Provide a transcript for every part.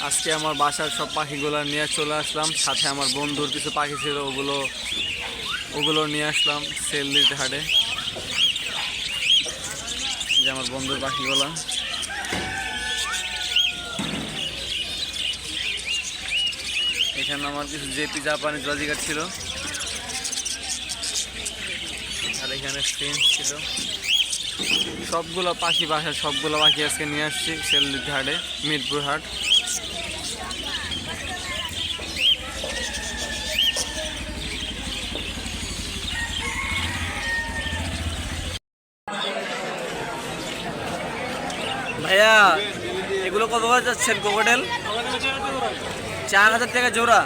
আজকে আমার বাসার সব পাখিগুলো নিয়ে চলে আসলাম, সাথে আমার বন্ধুর কিছু পাখি ছিল, ওগুলো নিয়ে আসলাম সেল দিতে হাটে। যে আমার বন্ধুর পাখিগুলো, এখানে আমার কিছু জেপি জাপানি বাজিগার ছিল, আর এখানে ফ্রেন্স ছিল। সবগুলো পাখি বাসার সবগুলো পাখি আজকে নিয়ে আসছি সেল দিতে হাটে, মিরপুর হাট। ভাইয়া এগুলো কত করে যাচ্ছেন কোকোটেল? 4,000 টাকা জোড়া।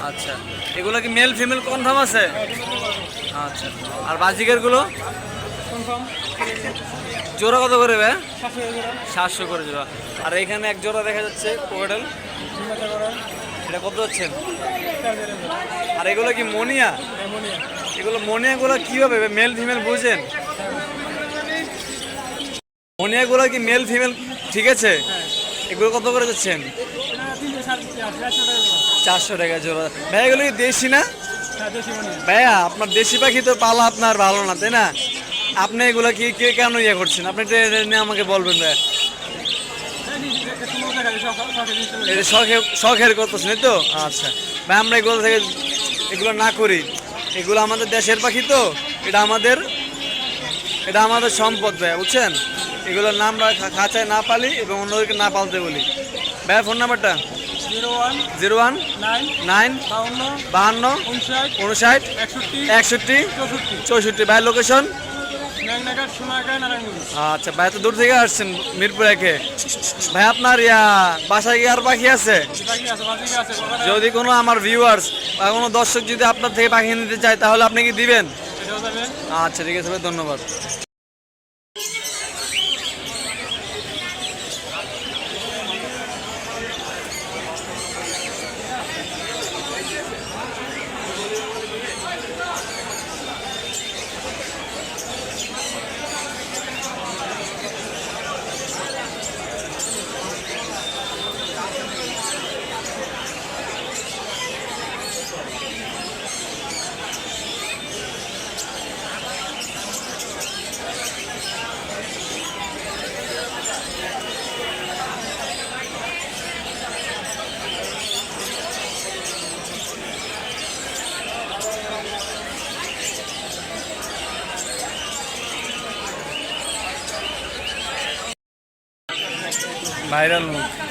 আচ্ছা, এগুলো কি মেল ফিমেল কনফার্ম আছে? আচ্ছা, আর বাজিকারগুলো জোড়া কত করে ভাই? 700 করে জোড়া। আর এখানে এক জোড়া দেখা যাচ্ছে কোকোটেল, এটা কত যাচ্ছেন? আর এগুলো কি মনিয়া? এগুলো মনিয়াগুলো কীভাবে মেল ফিমেল বুঝেন? মনিয়াগুলো কি মেল ফিমেল ঠিক আছে? এগুলো কত করে যাচ্ছেন? 400 টাকা জোড়া। ভাইয়া এগুলো কি দেশি না? ভাইয়া আপনার দেশি পাখি তো পালা আপনার ভালো না, তাই না? আপনি এগুলো কি কেন ইয়ে করছেন? আপনি এটা নিয়ে আমাকে বলবেন ভাইয়া। এটা শখের করতেছেন তো? আচ্ছা ভাই, আমরা এগুলো থেকে এগুলো না করি। এগুলো আমাদের দেশের পাখি তো, এটা আমাদের সম্পদ ভাইয়া, বুঝছেন? এগুলোর নাম খাঁচায় না পালি এবং অন্যদেরকে না পালতে বলি। ভাইয়া ফোন নাম্বারটা 01 9 52 59 61 64। ভাই লোকেশন? আচ্ছা ভাই, তো দূর থেকে আসছেন মিরপুর একে। ভাই আপনার বাসায় কি আর পাখি আছে? যদি কোনো আমার ভিউয়ার্স বা কোনো দর্শক যদি আপনার থেকে পাখি নিতে চায় তাহলে আপনি কি দিবেন? আচ্ছা ঠিক আছে ভাই, ধন্যবাদ। ভাইরাল মুখ।